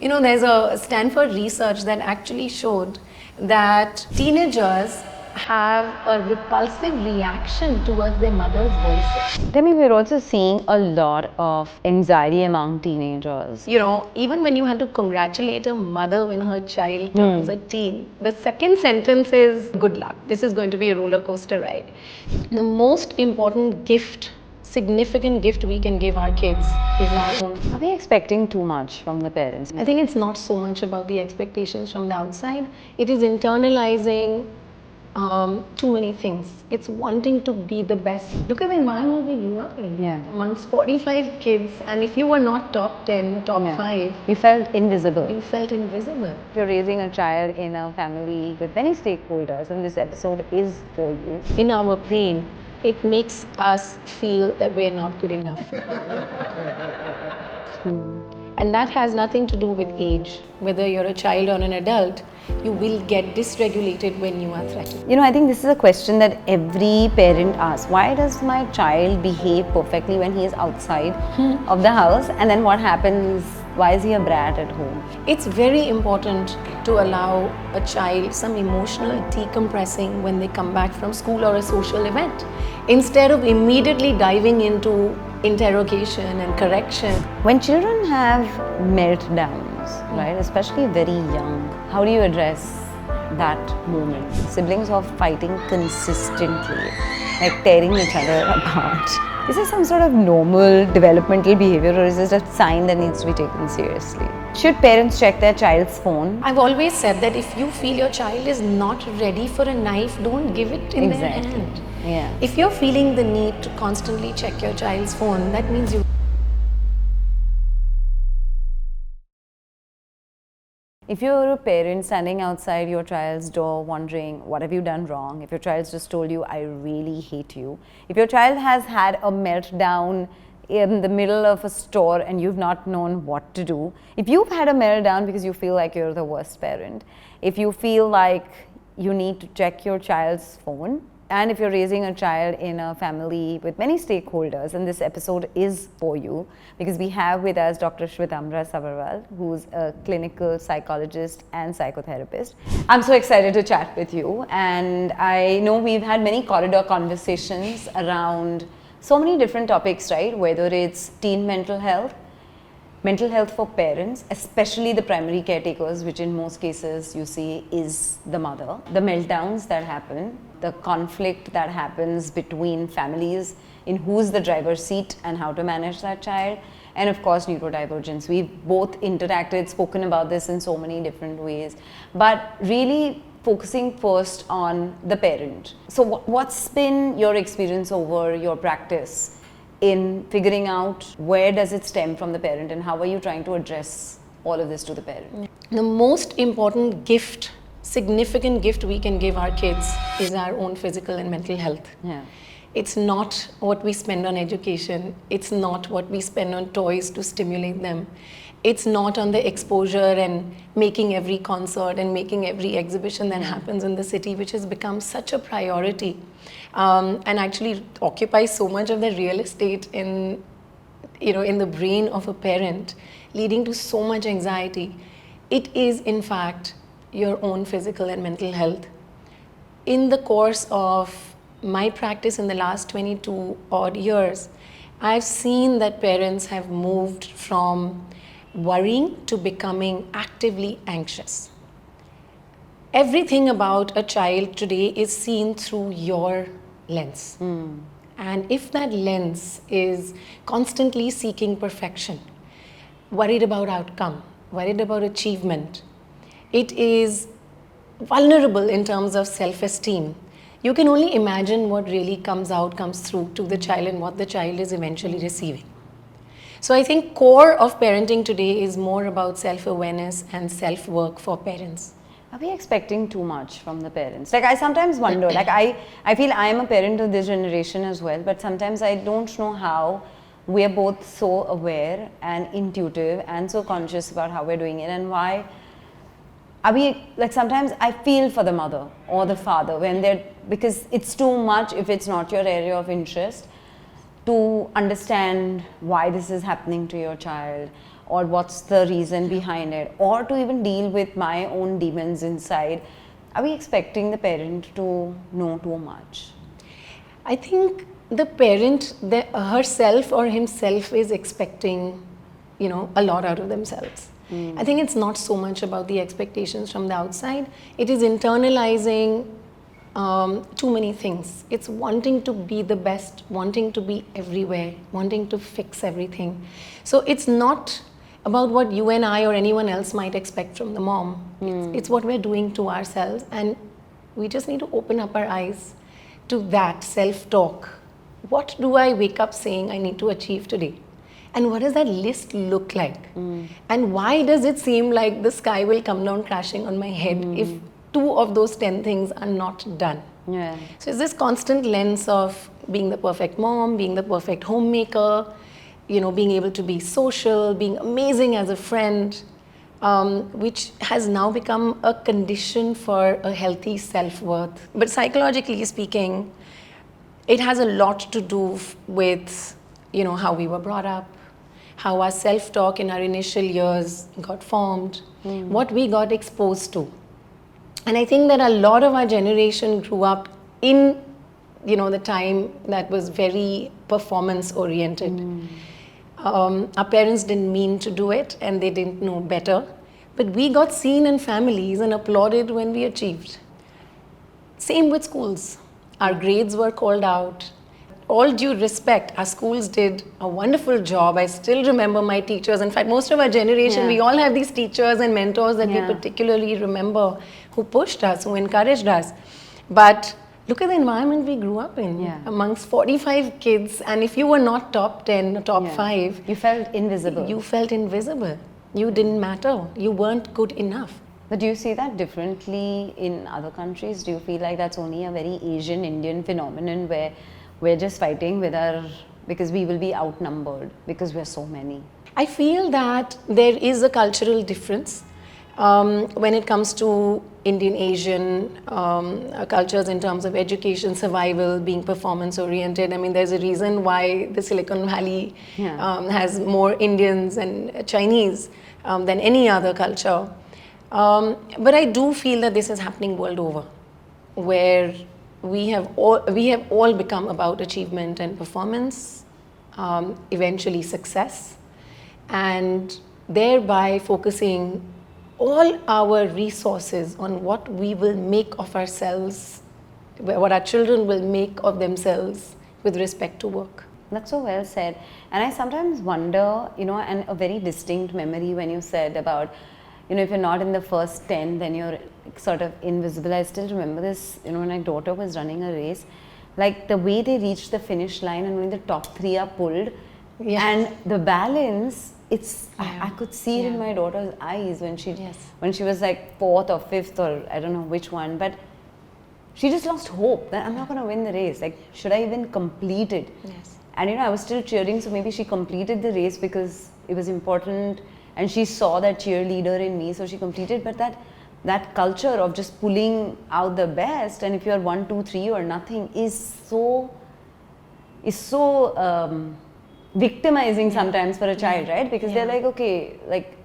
There's a Stanford research that actually showed that teenagers have a repulsive reaction towards their mother's voices. Demi, we're also seeing a lot of anxiety among teenagers. Even when you have to congratulate a mother when her child turns a teen, the second sentence is good luck. This is going to be a roller coaster ride. The most important gift, significant gift we can give our kids is our own. Are we expecting too much from the parents? I think it's not so much about the expectations from the outside. It is internalizing too many things. It's wanting to be the best. Look at the environment we grew up in. Yeah. Amongst 45 kids, and if you were not top 10, top 5, you felt invisible. You felt invisible. You're raising a child in a family with many stakeholders, and this episode is for you. In our brain, it makes us feel that we're not good enough. And that has nothing to do with age. Whether you're a child or an adult, you will get dysregulated when you are threatened. I think this is a question that every parent asks. Why does my child behave perfectly when he is outside of the house? And then what happens? Why is he a brat at home? It's very important to allow a child some emotional decompressing when they come back from school or a social event, instead of immediately diving into interrogation and correction. When children have meltdowns, right, especially very young, how do you address that moment? Siblings are fighting consistently, like tearing each other apart. Is this some sort of normal developmental behavior, or is this a sign that needs to be taken seriously? Should parents check their child's phone? I've always said that if you feel your child is not ready for a knife, don't give it in their hand. Yeah. If you're feeling the need to constantly check your child's phone, that means you. If you're a parent standing outside your child's door wondering, what have you done wrong? If your child's just told you, I really hate you. If your child has had a meltdown in the middle of a store and you've not known what to do. If you've had a meltdown because you feel like you're the worst parent. If you feel like you need to check your child's phone. And if you're raising a child in a family with many stakeholders, and this episode is for you, because we have with us Dr. Shwetambara Sabharwal, who's a clinical psychologist and psychotherapist. I'm so excited to chat with you, and I know we've had many corridor conversations around so many different topics, right? Whether it's teen mental health for parents, especially the primary caretakers, which in most cases you see is the mother, the meltdowns that happen, the conflict that happens between families in who's the driver's seat and how to manage that child, and of course neurodivergence. We've both interacted, spoken about this in so many different ways, but really focusing first on the parent. So what's been your experience over your practice in figuring out where does it stem from the parent, and how are you trying to address all of this to the parent? The most important gift, significant gift we can give our kids is our own physical and mental health. Yeah. It's not what we spend on education. It's not what we spend on toys to stimulate them. It's not on the exposure and making every concert and making every exhibition that happens in the city, which has become such a priority and actually occupies so much of the real estate in the brain of a parent, leading to so much anxiety. It is, in fact, your own physical and mental health. In the course of my practice in the last 22 odd years, I've seen that parents have moved from worrying to becoming actively anxious. Everything about a child today is seen through your lens. And if that lens is constantly seeking perfection, worried about outcome, worried about achievement, it is vulnerable in terms of self-esteem. You can only imagine what really comes through to the child and what the child is eventually receiving. So I think core of parenting today is more about self-awareness and self-work for parents. Are we expecting too much from the parents? Like, I sometimes wonder, like I feel I am a parent of this generation as well, but sometimes I don't know how we are both so aware and intuitive and so conscious about how we're doing it, and why are we, like, sometimes I feel for the mother or the father when they're, because it's too much if it's not your area of interest to understand why this is happening to your child, or what's the reason behind it, or to even deal with my own demons inside, are we expecting the parent to know too much? I think the parent, herself or himself, is expecting, a lot out of themselves. I think it's not so much about the expectations from the outside. It is internalizing too many things. It's wanting to be the best, wanting to be everywhere, wanting to fix everything. So it's not about what you and I or anyone else might expect from the mom. It's what we're doing to ourselves, and we just need to open up our eyes to that self-talk. What do I wake up saying I need to achieve today? And what does that list look like? And why does it seem like the sky will come down crashing on my head if 2 of those 10 things are not done? Yeah. So it's this constant lens of being the perfect mom, being the perfect homemaker, being able to be social, being amazing as a friend, which has now become a condition for a healthy self-worth. But psychologically speaking, it has a lot to do with, how we were brought up, how our self-talk in our initial years got formed, what we got exposed to. And I think that a lot of our generation grew up in, the time that was very performance-oriented. Our parents didn't mean to do it, and they didn't know better. But we got seen in families and applauded when we achieved. Same with schools. Our grades were called out. All due respect, our schools did a wonderful job. I still remember my teachers. In fact, most of our generation, we all have these teachers and mentors that we particularly remember, who pushed us, who encouraged us. But look at the environment we grew up in, amongst 45 kids. And if you were not top 10 or top 5, you felt invisible. You felt invisible. You didn't matter. You weren't good enough. But do you see that differently in other countries? Do you feel like that's only a very Asian, Indian phenomenon where we're just fighting because we will be outnumbered because we're so many? I feel that there is a cultural difference when it comes to Indian, Asian cultures in terms of education, survival, being performance oriented. I mean, there's a reason why the Silicon Valley has more Indians and Chinese than any other culture. But I do feel that this is happening world over, where we have all become about achievement and performance, eventually success, and thereby focusing all our resources on what we will make of ourselves, what our children will make of themselves with respect to work. That's so well said. And I sometimes wonder, and a very distinct memory when you said about, if you're not in the first 10, then you're sort of invisible. I still remember this, when my daughter was running a race, like the way they reached the finish line and only the top 3 are pulled, and the balance, I could see it in my daughter's eyes when she was like 4th or 5th or I don't know which one, but she just lost hope that I'm not going to win the race. Like, should I even complete it? Yes. And I was still cheering, so maybe she completed the race because it was important and she saw that cheerleader in me, so she completed. But that culture of just pulling out the best, and if you're 1, 2, 3 or nothing, is so victimizing sometimes for a child, right? Because they're like, okay, like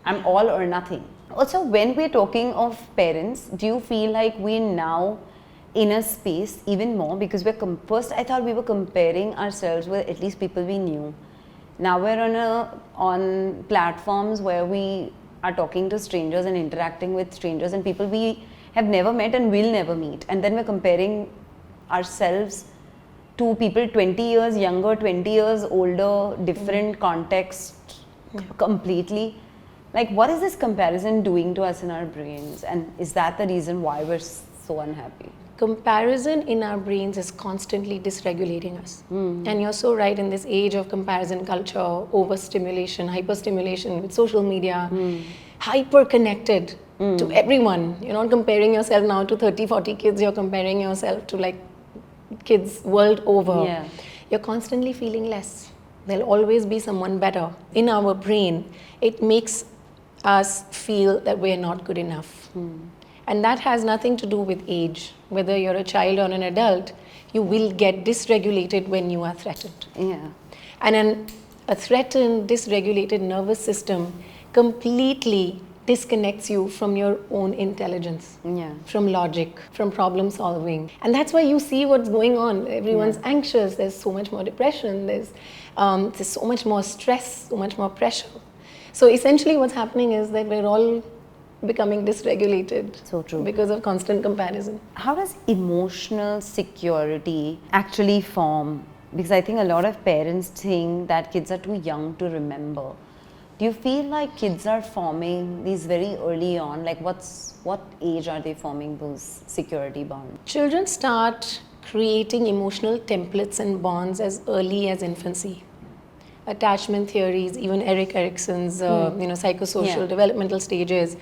I'm all or nothing. Also, when we're talking of parents, do you feel like we're now in a space even more, because first I thought we were comparing ourselves with at least people we knew. Now we're on platforms where we are talking to strangers and interacting with strangers and people we have never met and will never meet, and then we're comparing ourselves to people 20 years younger, 20 years older, different context completely. Like, what is this comparison doing to us in our brains, and is that the reason why we're so unhappy? Comparison in our brains is constantly dysregulating us. And you're so right, in this age of comparison culture, overstimulation, hyperstimulation with social media, hyper connected to everyone. You're not comparing yourself now to 30, 40 kids, you're comparing yourself to like kids world over. You're constantly feeling less. There'll always be someone better. In our brain, it makes us feel that we're not good enough. And that has nothing to do with age. Whether you're a child or an adult, you will get dysregulated when you are threatened. And then A threatened, dysregulated nervous system completely disconnects you from your own intelligence, from logic, from problem solving. And that's why you see what's going on. Everyone's anxious, there's so much more depression, there's so much more stress, so much more pressure. So essentially what's happening is that we're all becoming dysregulated. So true. Because of constant comparison. How does emotional security actually form? Because I think a lot of parents think that kids are too young to remember. Do you feel like kids are forming these very early on? Like what age are they forming those security bonds? Children start creating emotional templates and bonds as early as infancy. Attachment theories, even Erik Erikson's psychosocial developmental stages,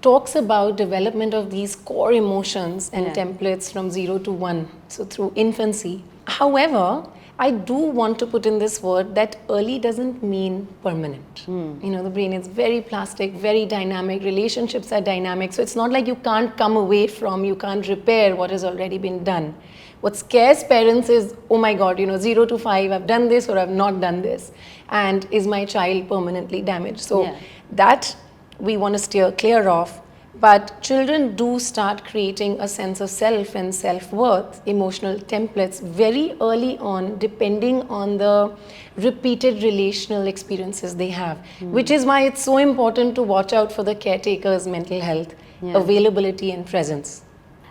talks about development of these core emotions and templates from 0 to 1, so through infancy. However, I do want to put in this word that early doesn't mean permanent. The brain is very plastic, very dynamic, relationships are dynamic, so it's not like you can't come away from, you can't repair what has already been done. What scares parents is, oh my God, 0 to 5, I've done this or I've not done this, and is my child permanently damaged? So that we want to steer clear of. But children do start creating a sense of self and self-worth, emotional templates very early on, depending on the repeated relational experiences they have, which is why it's so important to watch out for the caretaker's mental health, availability and presence.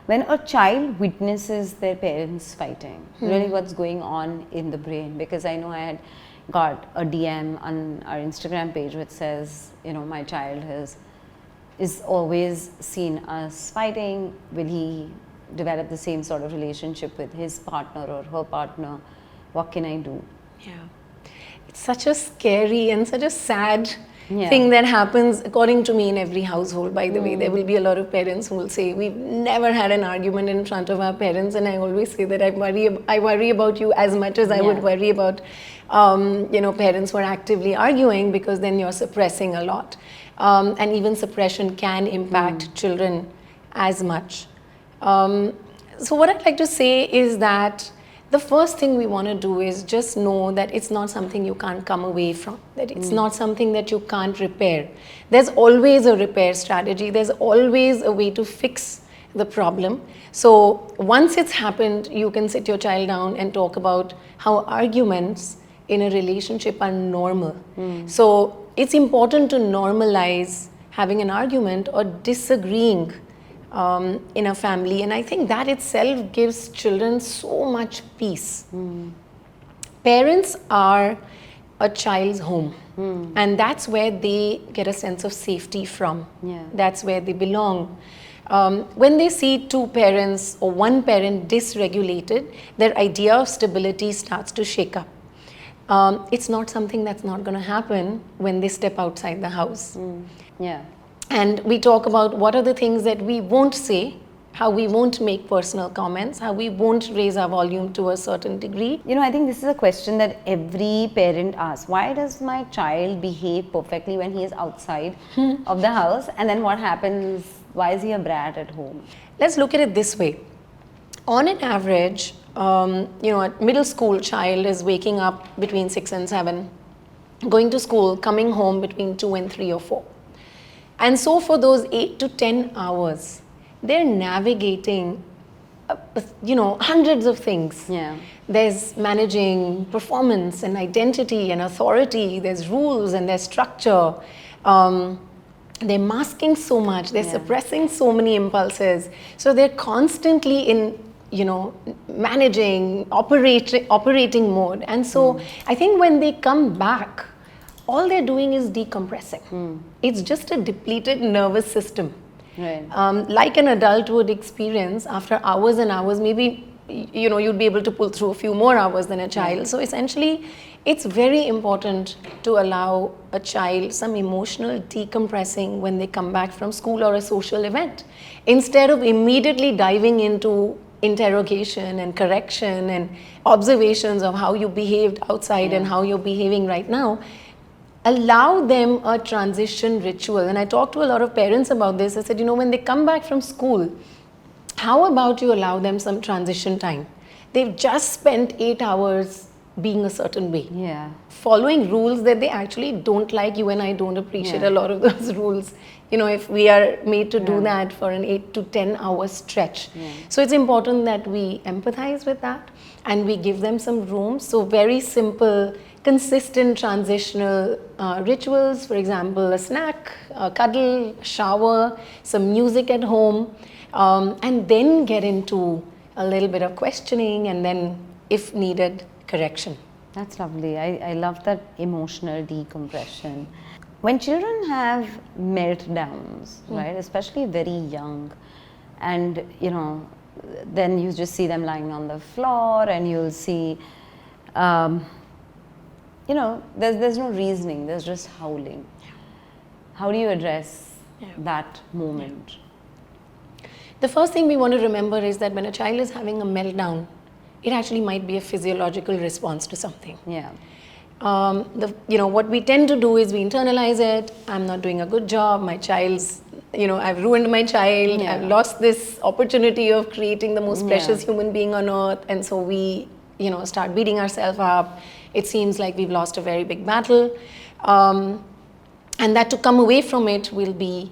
When a child witnesses their parents fighting, really what's going on in the brain? Because I know I had got a DM on our Instagram page which says, my child is always seen us fighting. Will he develop the same sort of relationship with his partner or her partner? What can I do? Yeah. It's such a scary and such a sad thing that happens, according to me, in every household. By the way, there will be a lot of parents who will say, we've never had an argument in front of our parents, and I always say that I worry about you as much as I would worry about parents who are actively arguing, because then you're suppressing a lot. And even suppression can impact children as much. So what I'd like to say is that the first thing we want to do is just know that it's not something you can't come away from, that it's not something that you can't repair. There's always a repair strategy. There's always a way to fix the problem. So once it's happened, you can sit your child down and talk about how arguments in a relationship are normal. So it's important to normalize having an argument or disagreeing in a family, and I think that itself gives children so much peace. Parents are a child's home, and that's where they get a sense of safety from. That's where they belong. When they see two parents or one parent dysregulated, their idea of stability starts to shake up. It's not something that's not going to happen when they step outside the house. And we talk about what are the things that we won't say, how we won't make personal comments, how we won't raise our volume to a certain degree. I think this is a question that every parent asks. Why does my child behave perfectly when he is outside of the house? And then what happens? Why is he a brat at home? Let's look at it this way. On an average, a middle school child is waking up between 6 and 7, going to school, coming home between 2 and 3 or 4. And so for those 8 to 10 hours, they're navigating, hundreds of things. There's managing performance and identity and authority. There's rules and there's structure. They're masking so much. They're suppressing so many impulses. So they're constantly in, managing, operating mode. And so I think when they come back, all they're doing is decompressing. It's just a depleted nervous system. Like an adult would experience after hours and hours, maybe you'd be able to pull through a few more hours than a child. So essentially, it's very important to allow a child some emotional decompressing when they come back from school or a social event. Instead of immediately diving into interrogation and correction and observations of how you behaved outside and how you're behaving right now, allow them a transition ritual. And I talked to a lot of parents about this. I said, when they come back from school, how about you allow them some transition time? They've just spent 8 hours being a certain way. Yeah. Following rules that they actually don't like. You and I don't appreciate a lot of those rules. You know, if we are made to do that for an 8 to 10 hour stretch. So it's important that we empathize with that and we give them some room. So very simple, consistent transitional rituals, for example, a snack, a cuddle, a shower, some music at home, and then get into a little bit of questioning and then, if needed, correction. That's lovely. I love that emotional decompression. When children have meltdowns, right, especially very young, and you know, then you just see them lying on the floor and you'll see, you know, there's no reasoning, there's just howling. How do you address that moment? The first thing we want to remember is that when a child is having a meltdown, it actually might be a physiological response to something. Yeah. You know, what we tend to do is we internalize it. I'm not doing a good job. My child's, you know, I've ruined my child. I've lost this opportunity of creating the most precious human being on earth. And so we, you know, start beating ourselves up. It seems like we've lost a very big battle. And that to come away from it will be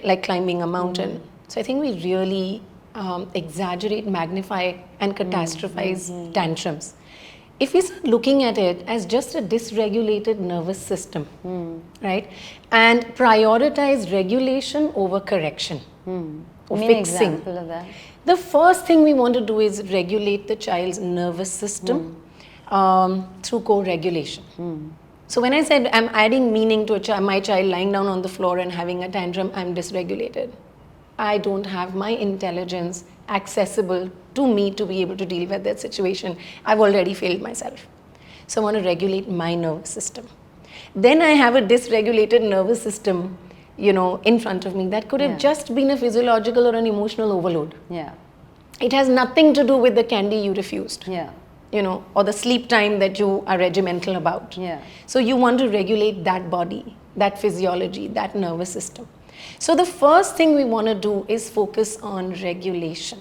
like climbing a mountain. So I think we really exaggerate, magnify, and catastrophize tantrums. If we start looking at it as just a dysregulated nervous system, right, and prioritize regulation over correction, or Give me an fixing. example of that. The first thing we want to do is regulate the child's nervous system through co-regulation. So when I said I'm adding meaning to my child lying down on the floor and having a tantrum, I'm dysregulated. I don't have my intelligence accessible to me to be able to deal with that situation. I've already failed myself. So I want to regulate my nervous system. Then I have a dysregulated nervous system, you know, in front of me that could have just been a physiological or an emotional overload. Yeah. It has nothing to do with the candy you refused. Yeah. You know, or the sleep time that you are regimental about. Yeah. So you want to regulate that body, that physiology, that nervous system. So the first thing we want to do is focus on regulation.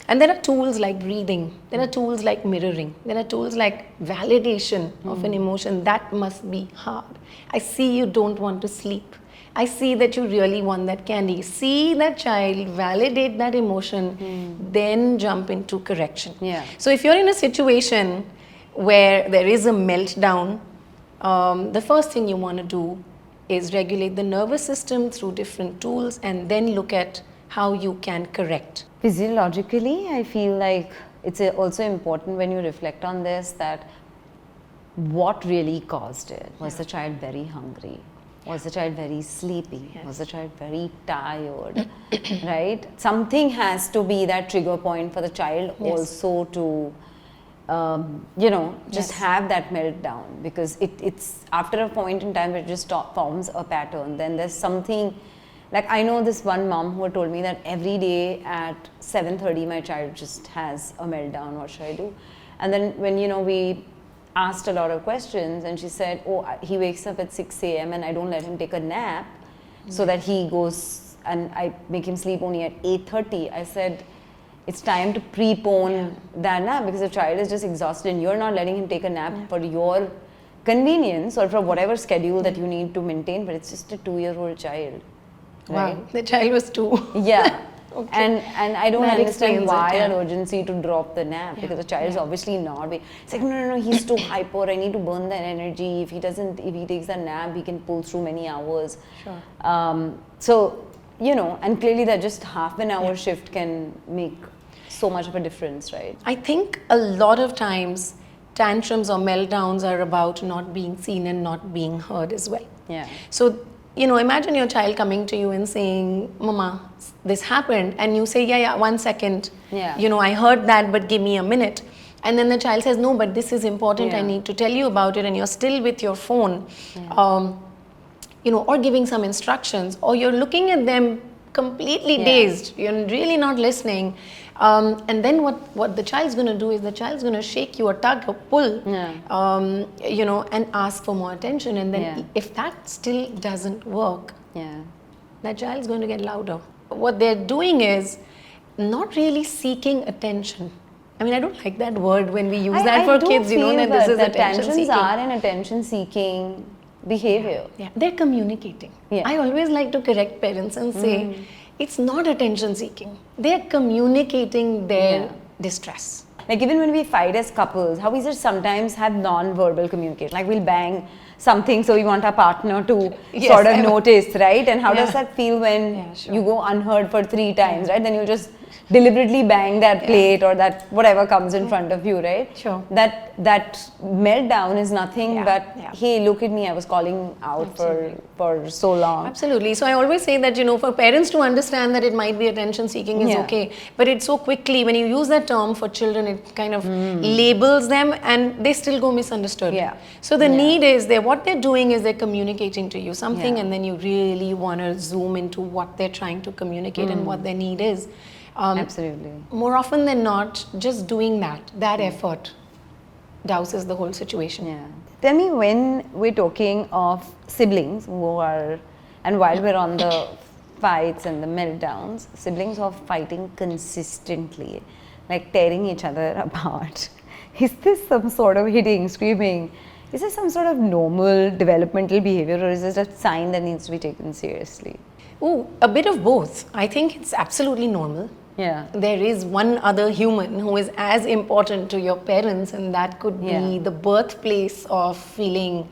And there are tools like breathing, there are tools like mirroring, there are tools like validation of an emotion. That must be hard. I see you don't want to sleep. I see that you really want that candy. See that child, validate that emotion, then jump into correction. Yeah. So if you're in a situation where there is a meltdown, the first thing you want to do is regulate the nervous system through different tools and then look at how you can correct. Physiologically, I feel like it's also important when you reflect on this that what really caused it. Was the child very hungry? Was the child very sleepy? Yes. Was the child very tired? Right? Something has to be that trigger point for the child also to, you know, just have that meltdown, because it's after a point in time it just forms a pattern. Then there's something, like I know this one mom who told me that every day at 7:30 my child just has a meltdown. What should I do? And then when, you know, we asked a lot of questions and she said, oh, he wakes up at 6 a.m. and I don't let him take a nap so that he goes, and I make him sleep only at 8:30. I said, it's time to prepone that nap, because the child is just exhausted and you're not letting him take a nap for your convenience or for whatever schedule that you need to maintain, but it's just a 2-year-old child. Right? Wow, the child was 2. Yeah. Okay. And I don't That understand explains why it, an urgency to drop the nap, because the child is obviously not. It's like, no, he's too hyper. I need to burn that energy. If he takes a nap, he can pull through many hours. Sure. So, you know, and clearly that just half an hour shift can make so much of a difference, right? I think a lot of times tantrums or meltdowns are about not being seen and not being heard as well. Yeah. So, you know, imagine your child coming to you and saying, Mama, this happened. And you say, yeah, 1 second. Yeah. You know, I heard that, but give me a minute. And then the child says, no, but this is important. I need to tell you about it. And you're still with your phone, you know, or giving some instructions, or you're looking at them completely dazed. You're really not listening. And then what the child's going to do is the child's going to shake you or tug or pull, you know, and ask for more attention. And then if that still doesn't work, that child's going to get louder. What they're doing is not really seeking attention. I mean, I don't like that word when we use I that for do kids, you know, feel that this is that attention tantrums seeking. are an attention-seeking behavior. Yeah, they're communicating. Yeah. I always like to correct parents and say, it's not attention seeking. They're communicating their Yeah. distress. Like even when we fight as couples, how we just sometimes have non-verbal communication. Like we'll bang something so we want our partner to Yes, sort of notice, right? And how does Yeah. that feel when Yeah, sure. you go unheard for 3 times, right? Then you just deliberately bang that plate or that whatever comes in front of you, right? Sure. That meltdown is nothing Yeah, but, yeah. hey, look at me, I was calling out for so long. Absolutely. So I always say that, you know, for parents to understand that it might be attention seeking is Yeah. okay. But it's so quickly, when you use that term for children, it kind of labels them and they still go misunderstood. Yeah. So the Yeah. need is there. What they're doing is they're communicating to you something, Yeah. and then you really want to zoom into what they're trying to communicate and what their need is. Absolutely. More often than not, just doing that effort douses the whole situation. Yeah. Tell me, when we're talking of siblings who are, and while we're on the fights and the meltdowns, siblings who are fighting consistently, like tearing each other apart, is this some sort of hitting, screaming? Is this some sort of normal developmental behavior, or is this a sign that needs to be taken seriously? Ooh, a bit of both. I think it's absolutely normal. Yeah. There is one other human who is as important to your parents, and that could be Yeah. the birthplace of feeling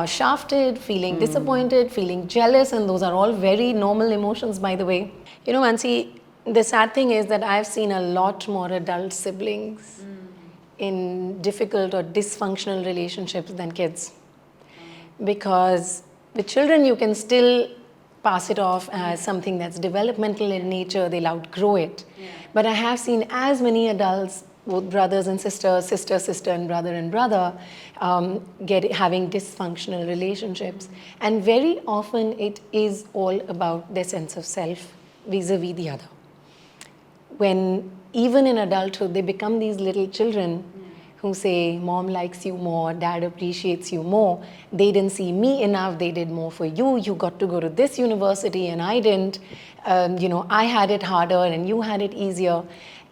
shafted, feeling disappointed, feeling jealous, and those are all very normal emotions, by the way. You know, Mansi, the sad thing is that I've seen a lot more adult siblings in difficult or dysfunctional relationships than kids. Because with children, you can still pass it off as something that's developmental in nature, they'll outgrow it. But I have seen as many adults, both brothers and sisters, sister and brother, having dysfunctional relationships. And very often it is all about their sense of self vis-a-vis the other. When even in adulthood, they become these little children who say, mom likes you more, dad appreciates you more, they didn't see me enough, they did more for you, you got to go to this university and I didn't, you know, I had it harder and you had it easier.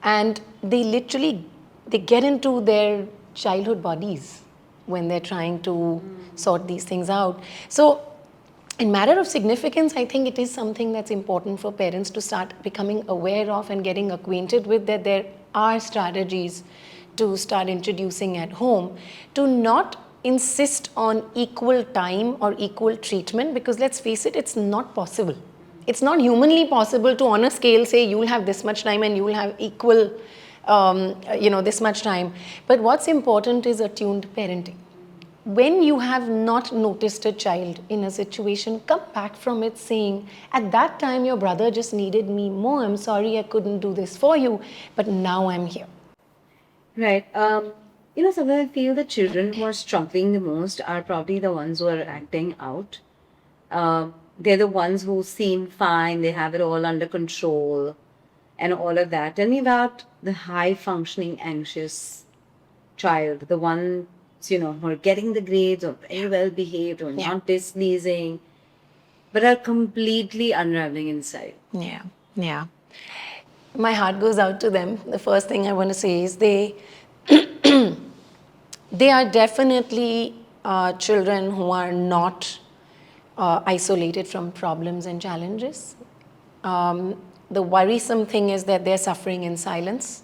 And they literally, they get into their childhood bodies when they're trying to sort these things out. So in matter of significance, I think it is something that's important for parents to start becoming aware of and getting acquainted with, that there are strategies to start introducing at home, to not insist on equal time or equal treatment, because let's face it, it's not possible. It's not humanly possible to on a scale say you'll have this much time and you'll have equal, you know, this much time. But what's important is attuned parenting. When you have not noticed a child in a situation, come back from it saying, at that time your brother just needed me more, I'm sorry I couldn't do this for you, but now I'm here. Right. You know, sometimes I feel the children who are struggling the most are probably the ones who are acting out. They're the ones who seem fine, they have it all under control and all of that. Tell me about the high-functioning, anxious child, the ones, you know, who are getting the grades or very well behaved or not displeasing, but are completely unraveling inside. Yeah. My heart goes out to them. The first thing I want to say is they are definitely children who are not isolated from problems and challenges. The worrisome thing is that they're suffering in silence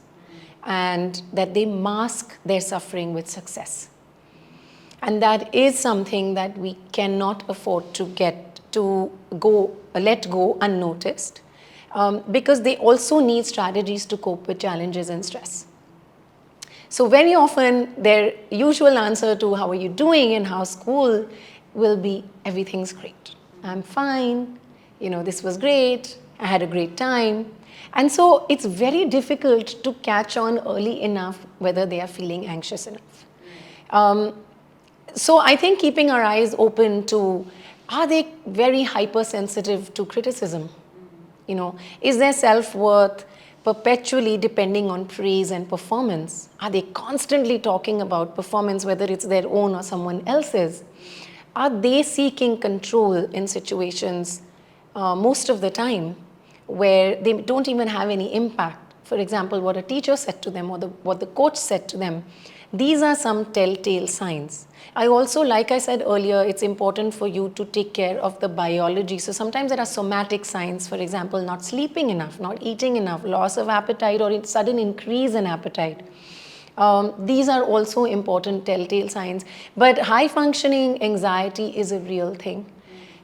and that they mask their suffering with success. And that is something that we cannot afford to let go unnoticed. Because they also need strategies to cope with challenges and stress. So very often their usual answer to how are you doing and how's school will be everything's great. I'm fine, you know, this was great, I had a great time. And so it's very difficult to catch on early enough whether they are feeling anxious enough. So I think keeping our eyes open to, are they very hypersensitive to criticism? You know, is their self-worth perpetually depending on praise and performance? Are they constantly talking about performance, whether it's their own or someone else's? Are they seeking control in situations most of the time where they don't even have any impact for example, what a teacher said to them or what the coach said to them, these are some telltale signs. I also, like I said earlier, it's important for you to take care of the biology. So sometimes there are somatic signs, for example, not sleeping enough, not eating enough, loss of appetite, or sudden increase in appetite. These are also important telltale signs. But high functioning anxiety is a real thing,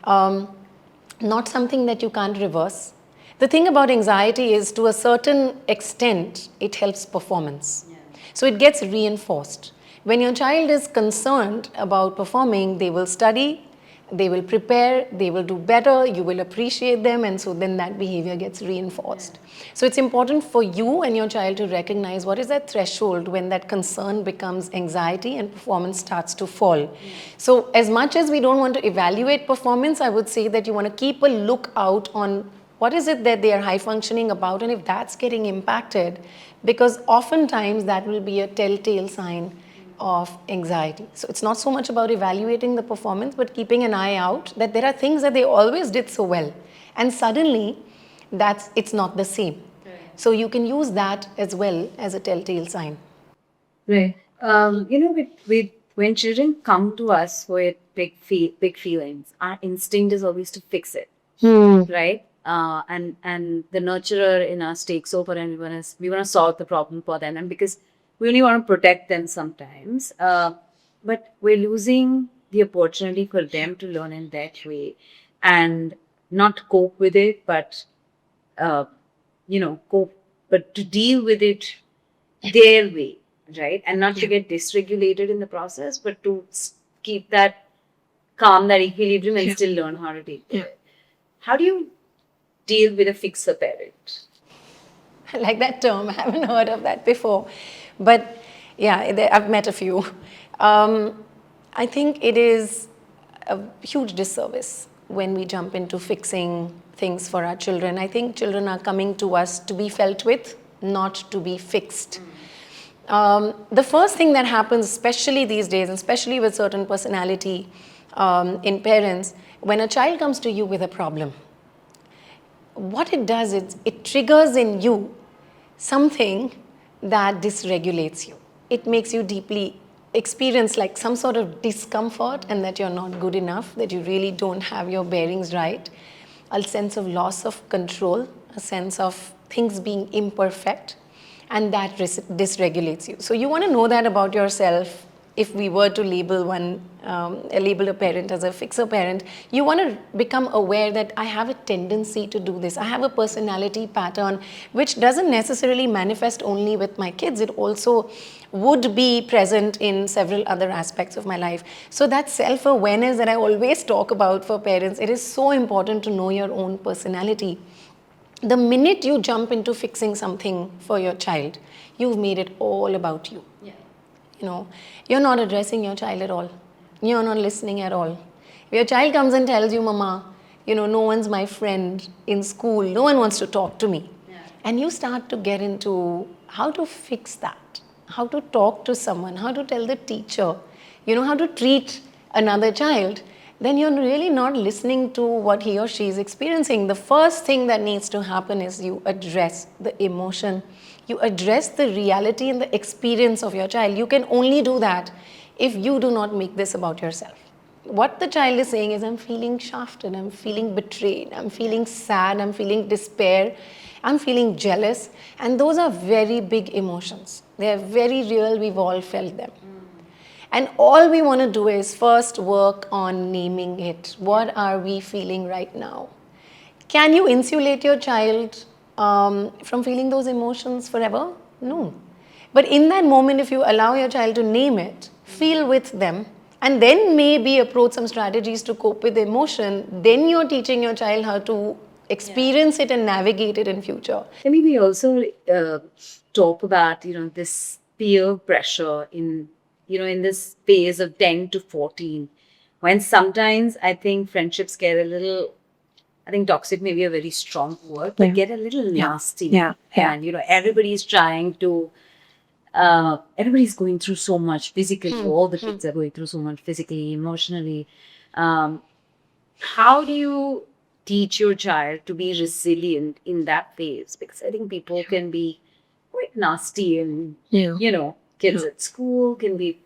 not something that you can't reverse. The thing about anxiety is, to a certain extent, it helps performance. So it gets reinforced. When your child is concerned about performing, they will study, they will prepare, they will do better, you will appreciate them, and so then that behavior gets reinforced. So it's important for you and your child to recognize what is that threshold when that concern becomes anxiety and performance starts to fall. So as much as we don't want to evaluate performance, I would say that you want to keep a lookout on what is it that they are high functioning about, and if that's getting impacted, because oftentimes that will be a telltale sign of anxiety. So it's not so much about evaluating the performance, but keeping an eye out that there are things that they always did so well, and suddenly it's not the same. So you can use that as well as a telltale sign. Right. With when children come to us with big feelings, our instinct is always to fix it, right? And the nurturer in us takes over, and we want to solve the problem for them, and because we only want to protect them sometimes, but we're losing the opportunity for them to learn in that way, and not cope with it, but cope, but to deal with it their way, right? And not to get dysregulated in the process, but to keep that calm, that equilibrium, and still learn how to deal with it. How do you deal with a fixer parent? I like that term. I haven't heard of that before. But yeah, I've met a few. I think it is a huge disservice when we jump into fixing things for our children. I think children are coming to us to be felt with, not to be fixed. The first thing that happens, especially these days, and especially with certain personality in parents, when a child comes to you with a problem, what it does is it triggers in you something that dysregulates you. It makes you deeply experience like some sort of discomfort, and that you're not good enough, that you really don't have your bearings right, a sense of loss of control, a sense of things being imperfect, and that dysregulates you. So you want to know that about yourself. If we were to label a parent as a fixer parent, you want to become aware that I have a tendency to do this. I have a personality pattern which doesn't necessarily manifest only with my kids. It also would be present in several other aspects of my life. So that self-awareness that I always talk about for parents, it is so important to know your own personality. The minute you jump into fixing something for your child, you've made it all about you. You're not addressing your child at all. You're not listening at all. If your child comes and tells you, Mama, no one's my friend in school, no one wants to talk to me. And you start to get into how to fix that, how to talk to someone, how to tell the teacher, how to treat another child, then you're really not listening to what he or she is experiencing. The first thing that needs to happen is you address the emotion. You address the reality and the experience of your child. You can only do that if you do not make this about yourself. What the child is saying is, I'm feeling shafted, I'm feeling betrayed, I'm feeling sad, I'm feeling despair, I'm feeling jealous. And those are very big emotions. They are very real, we've all felt them. And all we want to do is first work on naming it. What are we feeling right now? Can you insulate your child from feeling those emotions forever? No. But in that moment, if you allow your child to name it, feel with them, and then maybe approach some strategies to cope with the emotion, then you're teaching your child how to experience it and navigate it in future. Maybe we also talk about, this peer pressure in this phase of 10 to 14, when sometimes I think friendships get a little, I think toxic may be a very strong word, but get a little nasty. And, everybody's trying to, everybody's going through so much physically. All the kids are going through so much physically, emotionally. How do you teach your child to be resilient in that phase? Because I think people can be bit nasty and, Yeah. you know, kids at school can be,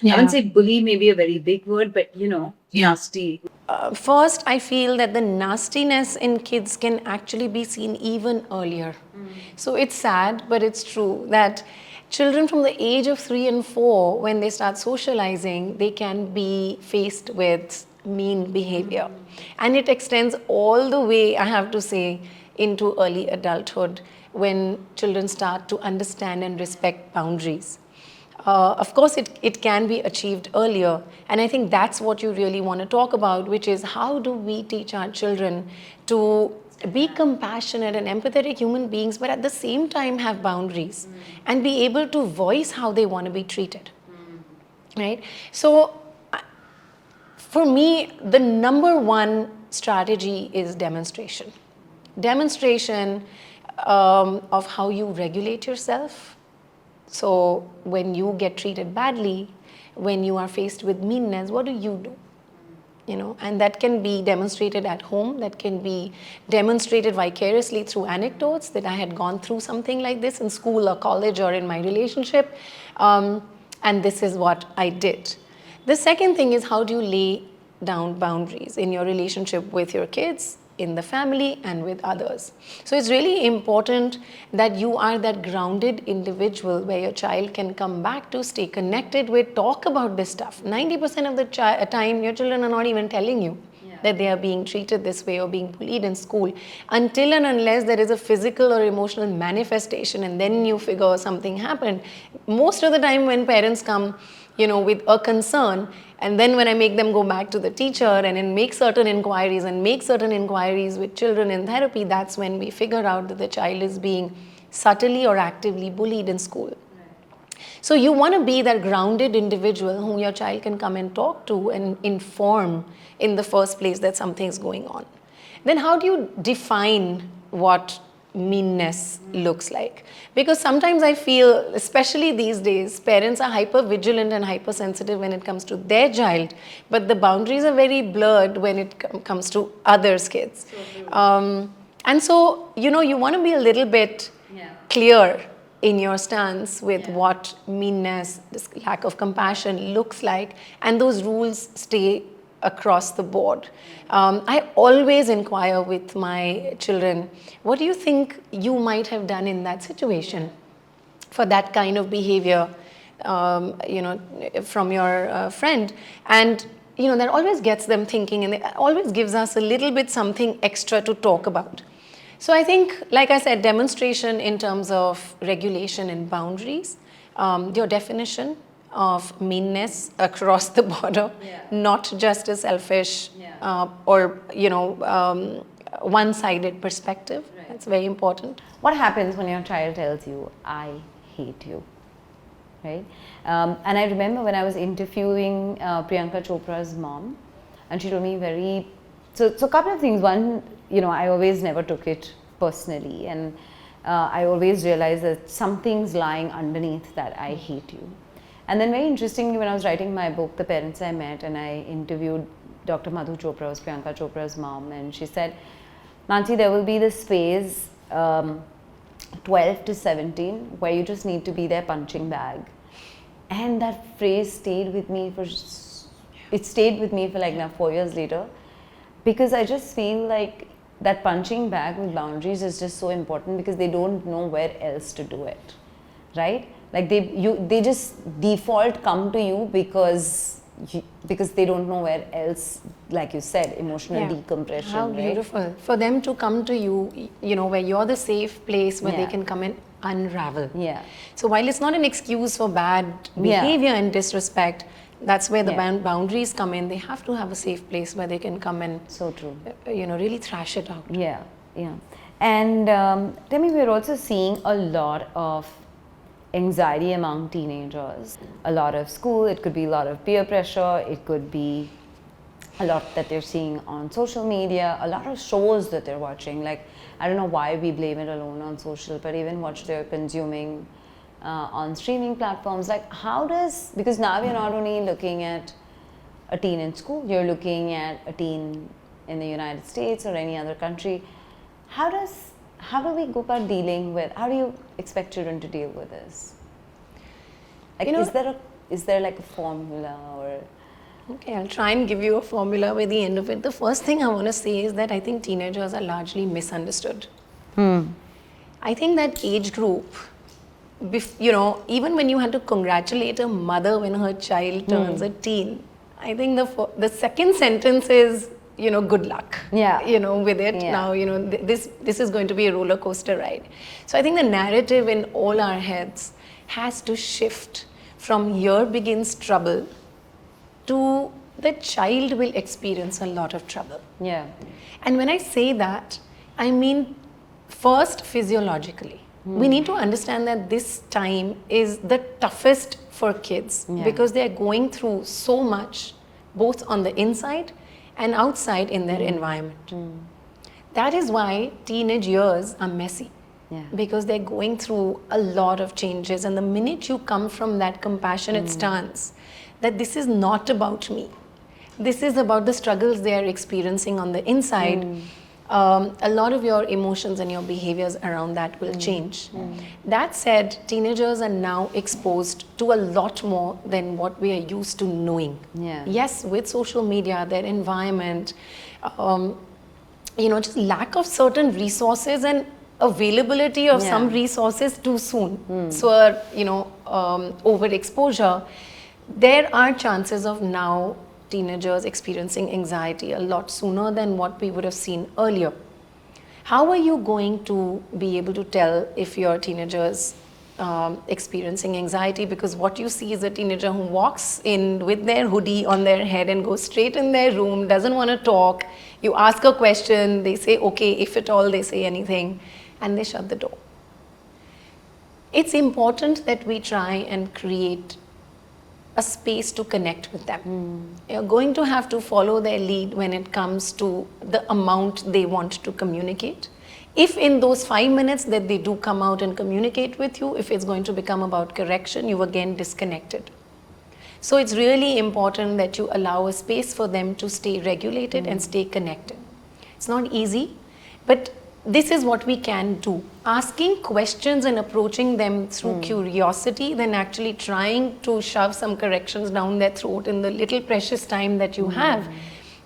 I Yeah. wouldn't say bully, maybe a very big word, but, you know, nasty. First, I feel that the nastiness in kids can actually be seen even earlier. So it's sad, but it's true that children from the age of 3 and 4, when they start socializing, they can be faced with mean behavior. And it extends all the way, I have to say, into early adulthood when children start to understand and respect boundaries. Of course, it can be achieved earlier. And I think that's what you really want to talk about, which is how do we teach our children to be compassionate and empathetic human beings, but at the same time have boundaries and be able to voice how they want to be treated. Right? So, for me, the number one strategy is demonstration. Demonstration of how you regulate yourself. So when you get treated badly, when you are faced with meanness, what do? You know, and that can be demonstrated at home, that can be demonstrated vicariously through anecdotes that I had gone through something like this in school or college or in my relationship, and this is what I did. The second thing is, how do you lay down boundaries in your relationship with your kids, in the family, and with others? So it's really important that you are that grounded individual where your child can come back to, stay connected with, talk about this stuff. 90% of the time, your children are not even telling you that they are being treated this way or being bullied in school, until and unless there is a physical or emotional manifestation, and then you figure something happened. Most of the time when parents come, you know, with a concern, and then when I make them go back to the teacher and then make certain inquiries with children in therapy, that's when we figure out that the child is being subtly or actively bullied in school. So you want to be that grounded individual whom your child can come and talk to and inform in the first place that something's going on. Then how do you define what meanness looks like? Because sometimes I feel, especially these days, parents are hyper vigilant and hypersensitive when it comes to their child, but the boundaries are very blurred when it comes to others' kids. And so, you know, you want to be a little bit clear in your stance with what meanness, this lack of compassion looks like, and those rules stay across the board. I always inquire with my children, what do you think you might have done in that situation for that kind of behavior, you know, from your friend? And, you know, that always gets them thinking, and it always gives us a little bit something extra to talk about. So I think, like I said, demonstration in terms of regulation and boundaries, your definition of meanness across the border, not just a selfish or, you know, one-sided perspective. That's very important. What happens when your child tells you, I hate you? Right? And I remember when I was interviewing Priyanka Chopra's mom, and she told me so a couple of things. One, you know, I always never took it personally, and I always realized that something's lying underneath that I hate you. And then very interestingly, when I was writing my book, The Parents I Met, and I interviewed Dr. Madhu Chopra, who's Priyanka Chopra's mom, and she said, Mansi, there will be this phase, 12 to 17, where you just need to be their punching bag. And that phrase stayed with me for like now 4 years later, because I just feel like that punching bag with boundaries is just so important, because they don't know where else to do it, right? Like they just default come to you because they don't know where else, like you said, emotional decompression. How beautiful for them to come to you, you know, where you're the safe place where they can come and unravel. So while it's not an excuse for bad behavior and disrespect, that's where the boundaries come in. They have to have a safe place where they can come and, so true, you know, really thrash it out. And tell me, we're also seeing a lot of anxiety among teenagers. A lot of school, it could be a lot of peer pressure, it could be a lot that they're seeing on social media, a lot of shows that they're watching. Like, I don't know why we blame it alone on social, but even what they're consuming on streaming platforms. Like, because now you're not only looking at a teen in school, you're looking at a teen in the United States or any other country. How how do we go about dealing with, how do you expect children to deal with this? Like, is there like a formula or? Okay, I'll try and give you a formula by the end of it. The first thing I want to say is that I think teenagers are largely misunderstood. I think that age group, even when you had to congratulate a mother when her child turns a teen, I think the second sentence is, good luck. Yeah. With it. Yeah. Now, this is going to be a roller coaster ride. So I think the narrative in all our heads has to shift from here begins trouble to the child will experience a lot of trouble. Yeah. And when I say that, I mean first physiologically. We need to understand that this time is the toughest for kids because they're going through so much, both on the inside and outside in their environment. That is why teenage years are messy. Because they're going through a lot of changes, and the minute you come from that compassionate stance that this is not about me, this is about the struggles they are experiencing on the inside, a lot of your emotions and your behaviors around that will change. That said, teenagers are now exposed to a lot more than what we are used to knowing. Yes, with social media, their environment, just lack of certain resources and availability of some resources too soon. So, overexposure, there are chances of now teenagers experiencing anxiety a lot sooner than what we would have seen earlier. How are you going to be able to tell if your teenagers experiencing anxiety? Because what you see is a teenager who walks in with their hoodie on their head and goes straight in their room, doesn't want to talk. You ask a question, they say okay, if at all they say anything, and they shut the door. It's important that we try and create a space to connect with them. You're going to have to follow their lead when it comes to the amount they want to communicate. If in those 5 minutes that they do come out and communicate with you, if it's going to become about correction, you again disconnected. So it's really important that you allow a space for them to stay regulated and stay connected. It's not easy, but this is what we can do. Asking questions and approaching them through curiosity, then actually trying to shove some corrections down their throat in the little precious time that you have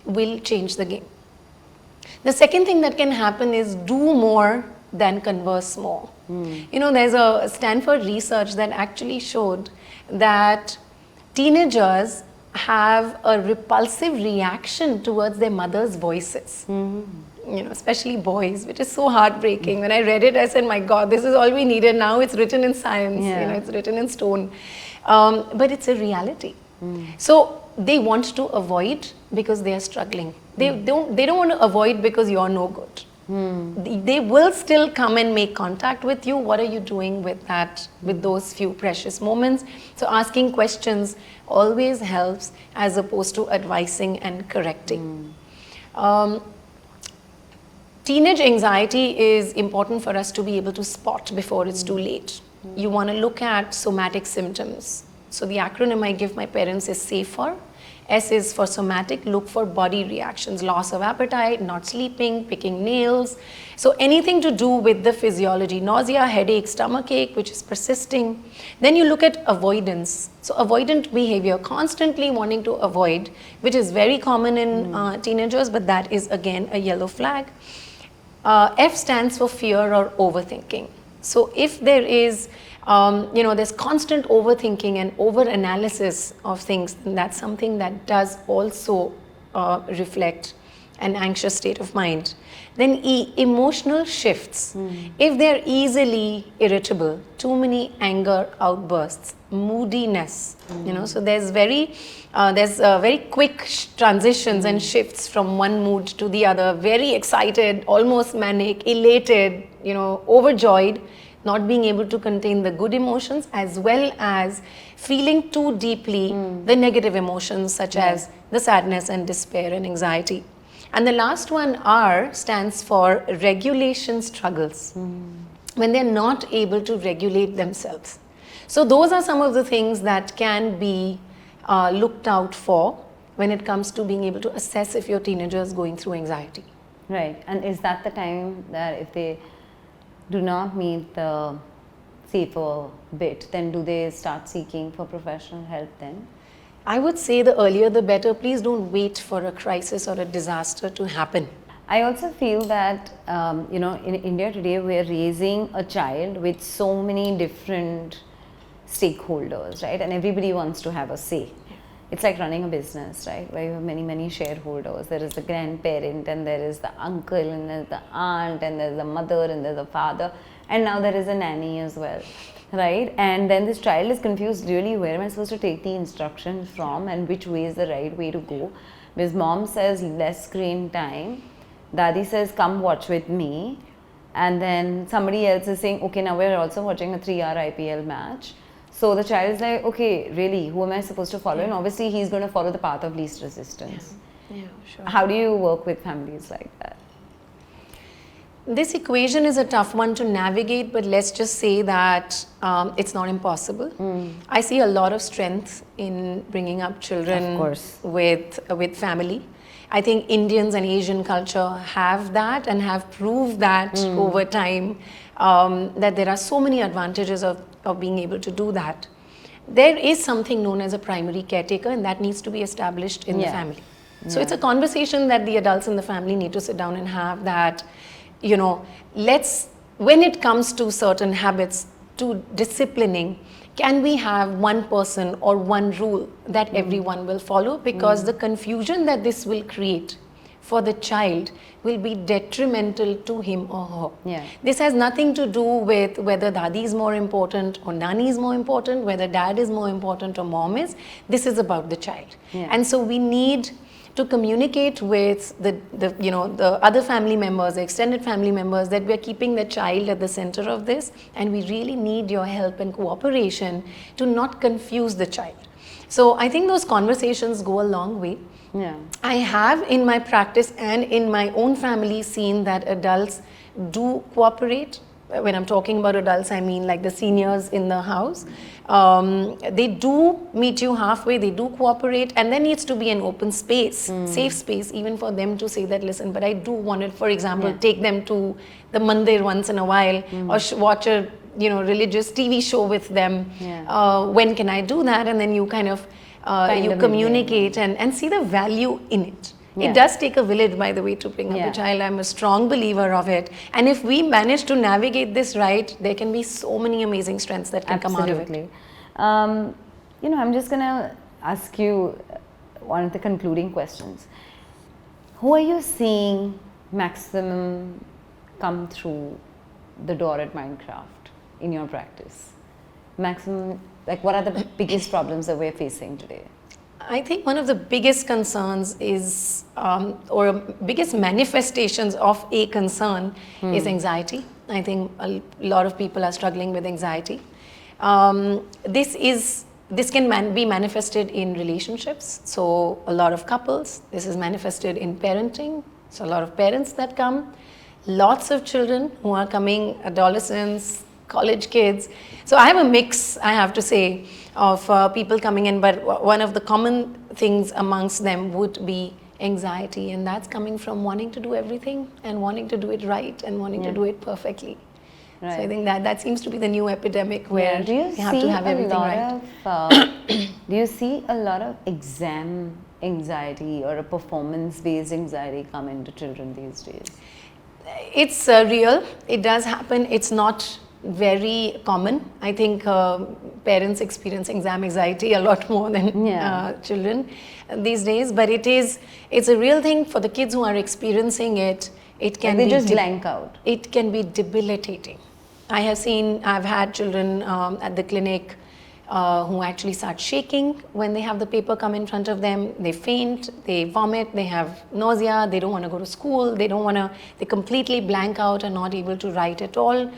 will change the game. The second thing that can happen is do more than converse more. There's a Stanford research that actually showed that teenagers have a repulsive reaction towards their mother's voices. Especially boys, which is so heartbreaking. When I read it, I said, my God, this is all we needed. Now it's written in science, it's written in stone. But it's a reality. So they want to avoid because they are struggling. They don't want to avoid because you're no good. They will still come and make contact with you. What are you doing with that, with those few precious moments? So asking questions always helps as opposed to advising and correcting. Teenage anxiety is important for us to be able to spot before it's too late. You want to look at somatic symptoms. So the acronym I give my parents is SAFER. S is for somatic, look for body reactions, loss of appetite, not sleeping, picking nails. So anything to do with the physiology, nausea, headache, stomachache, which is persisting. Then you look at avoidance. So avoidant behavior, constantly wanting to avoid, which is very common in teenagers, but that is again a yellow flag. F stands for fear or overthinking. So if there is, there's constant overthinking and over-analysis of things, then that's something that does also reflect an anxious state of mind. Then E, emotional shifts. If they're easily irritable, too many anger outbursts, moodiness, so there's very quick transitions and shifts from one mood to the other, very excited, almost manic, elated, overjoyed, not being able to contain the good emotions, as well as feeling too deeply the negative emotions such as the sadness and despair and anxiety. And the last one, R, stands for regulation struggles, when they're not able to regulate themselves. So those are some of the things that can be looked out for when it comes to being able to assess if your teenager is going through anxiety. Right. And is that the time that if they do not meet the safer bit, then do they start seeking for professional help then? I would say the earlier the better. Please don't wait for a crisis or a disaster to happen. I also feel that, in India today, we're raising a child with so many different stakeholders, right? And everybody wants to have a say. It's like running a business, right? Where you have many, many shareholders. There is the grandparent, and there is the uncle, and there's the aunt, and there's the mother, and there's the father, and now there is a nanny as well, right? And then this child is confused, really, where am I supposed to take the instructions from, and which way is the right way to go? Because mom says less screen time, Dadi says come watch with me, and then somebody else is saying, okay, now we're also watching a 3-hour IPL match. So the child is like, okay, really, who am I supposed to follow? And obviously he's going to follow the path of least resistance. Yeah, sure. How do you work with families like that? This equation is a tough one to navigate, but let's just say that it's not impossible. I see a lot of strength in bringing up children Of course. with family. I think Indians and Asian culture have that and have proved that over time, that there are so many advantages of being able to do that. There is something known as a primary caretaker, and that needs to be established in the family. So it's a conversation that the adults in the family need to sit down and have, that, when it comes to certain habits, to disciplining, can we have one person or one rule that everyone will follow? Because the confusion that this will create for the child will be detrimental to him or her. Yeah. This has nothing to do with whether dadi is more important or nani is more important, whether dad is more important or mom is. This is about the child. Yeah. And so we need to communicate with the other family members, the extended family members, that we're keeping the child at the center of this, and we really need your help and cooperation to not confuse the child. So I think those conversations go a long way. Yeah. I have in my practice and in my own family seen that adults do cooperate. When I'm talking about adults, I mean like the seniors in the house. They do meet you halfway, they do cooperate, and there needs to be an open space, safe space, even for them to say that, listen, but I do want to, for example, take them to the mandir once in a while, or watch a religious TV show with them. When can I do that? And then you kind of you communicate and see the value in it. It does take a village, by the way, to bring up a child. I'm a strong believer of it. And if we manage to navigate this right, there can be so many amazing strengths that can come out of it. I'm just going to ask you one of the concluding questions. Who are you seeing maximum come through the door at Minecraft in your practice? Maximum, like what are the biggest problems that we're facing today? I think one of the biggest concerns is, or biggest manifestations of a concern is anxiety. I think a lot of people are struggling with anxiety. This can be manifested in relationships. So a lot of couples, this is manifested in parenting. So a lot of parents that come, lots of children who are coming, adolescents, college kids. So I have a mix, I have to say, of people coming in, but one of the common things amongst them would be anxiety, and that's coming from wanting to do everything and wanting to do it right and wanting to do it perfectly. Right. So I think that seems to be the new epidemic where you have to have everything right. Do you see a lot of exam anxiety or a performance-based anxiety come into children these days? It's real. It does happen. It's not very common. I think parents experience exam anxiety a lot more than children these days. But it's a real thing for the kids who are experiencing it. It can they just blank out. It can be debilitating. I've had children at the clinic who actually start shaking when they have the paper come in front of them. They faint, they vomit, they have nausea, they don't want to go to school, they completely blank out and not able to write at all.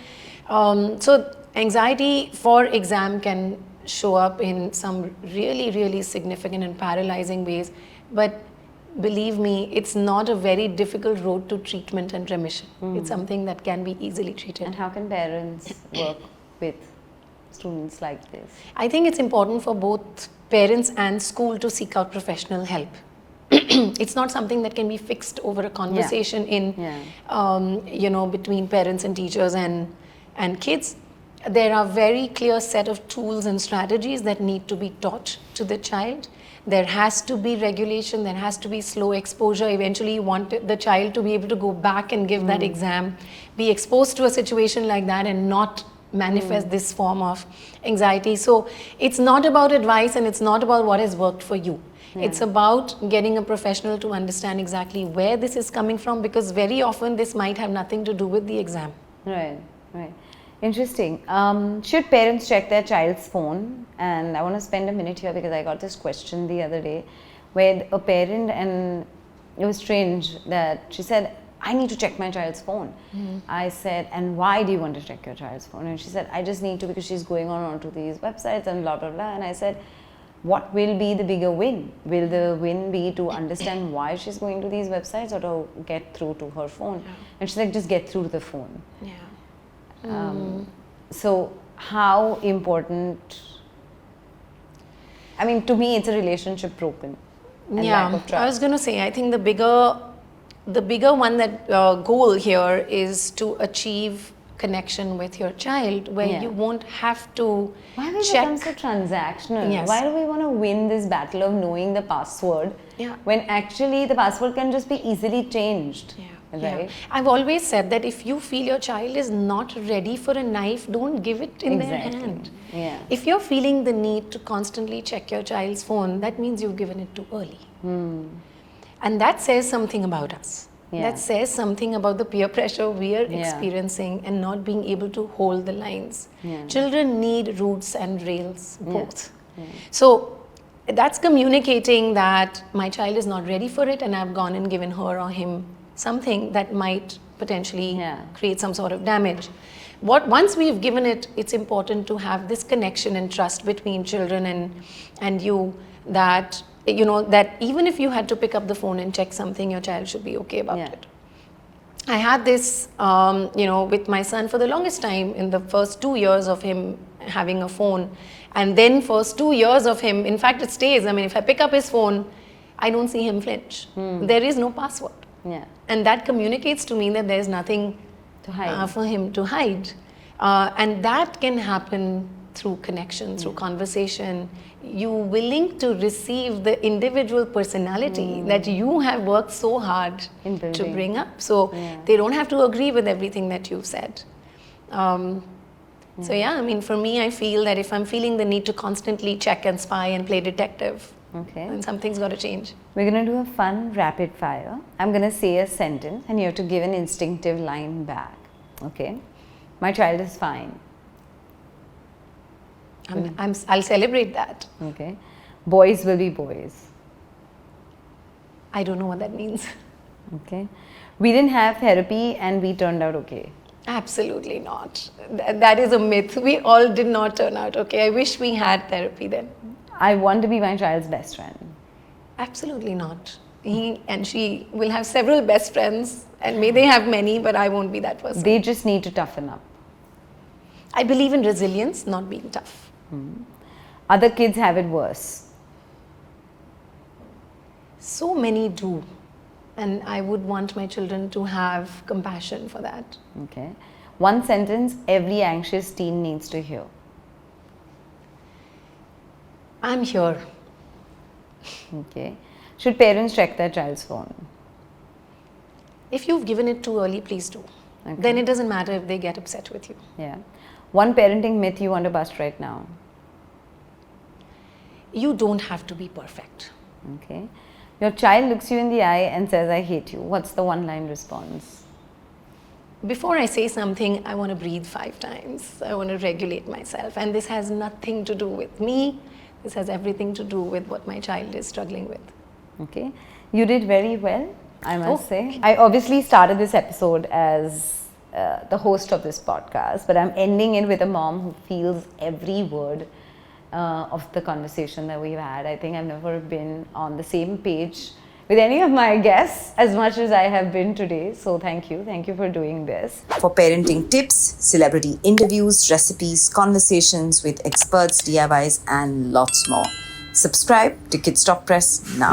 So anxiety for exam can show up in some really, really significant and paralyzing ways. But believe me, it's not a very difficult road to treatment and remission. It's something that can be easily treated. And how can parents work with students like this? I think it's important for both parents and school to seek out professional help. It's not something that can be fixed over a conversation between parents and teachers and And kids, there are very clear set of tools and strategies that need to be taught to the child. There has to be regulation, there has to be slow exposure. Eventually you want the child to be able to go back and give that exam, be exposed to a situation like that and not manifest this form of anxiety. So it's not about advice and it's not about what has worked for you. It's about getting a professional to understand exactly where this is coming from, because very often this might have nothing to do with the exam. Right, right. Interesting. Should parents check their child's phone? And I want to spend a minute here because I got this question the other day where a parent, and it was strange that she said, I need to check my child's phone. I said, and why do you want to check your child's phone? And she said, I just need to because she's going onto these websites and blah, blah, blah. And I said, what will be the bigger win? Will the win be to understand why she's going to these websites or to get through to her phone? And she's like, just get through to the phone. Yeah. So how important, I mean, to me, it's a relationship broken. And lack of trust. I was going to say, I think the bigger one that goal here is to achieve connection with your child, where you won't have to Why have we check. become so transactional? Yes. Why do we want to win this battle of knowing the password when actually the password can just be easily changed? Right? I've always said that if you feel your child is not ready for a knife, don't give it in their hand. Yeah. If you're feeling the need to constantly check your child's phone, that means you've given it too early. And that says something about us. That says something about the peer pressure we are experiencing and not being able to hold the lines. Children need roots and rails, both. So that's communicating that my child is not ready for it and I've gone and given her or him something that might potentially create some sort of damage. Once we've given it, it's important to have this connection and trust between children and you, that you know that even if you had to pick up the phone and check something, your child should be okay about it. I had this with my son for the longest time in the first 2 years of him having a phone, and then first 2 years of him, in fact it stays. I mean, if I pick up his phone, I don't see him flinch. There is no password. And that communicates to me that there's nothing to hide. For him to hide. And that can happen through connection, through conversation. You willing to receive the individual personality that you have worked so hard to bring up. So they don't have to agree with everything that you've said. So I mean, for me, I feel that if I'm feeling the need to constantly check and spy and play detective, then something's got to change. We're going to do a fun rapid fire. I'm going to say a sentence and you have to give an instinctive line back. Okay? My child is fine. I'll celebrate that. Okay. Boys will be boys. I don't know what that means. Okay. We didn't have therapy and we turned out okay. Absolutely not. That is a myth. We all did not turn out okay. I wish we had therapy then. I want to be my child's best friend. Absolutely not. He and she will have several best friends, and may they have many, but I won't be that person. They just need to toughen up. I believe in resilience, not being tough. Other kids have it worse. So many do. And I would want my children to have compassion for that. Okay. One sentence every anxious teen needs to hear. I'm here. Okay. Should parents check their child's phone? If you've given it too early, please do. Okay. Then it doesn't matter if they get upset with you. Yeah. One parenting myth you want to bust right now? You don't have to be perfect. Okay. Your child looks you in the eye and says, I hate you. What's the one-line response? Before I say something, I want to breathe 5 times. I want to regulate myself. And this has nothing to do with me. This has everything to do with what my child is struggling with. Okay. You did very well, I must say. I obviously started this episode as the host of this podcast, but I'm ending it with a mom who feels every word of the conversation that we've had. I think I've never been on the same page with any of my guests as much as I have been today. So thank you. Thank you for doing this. For parenting tips, celebrity interviews, recipes, conversations with experts, DIYs, and lots more. Subscribe to Kidsstoppress now.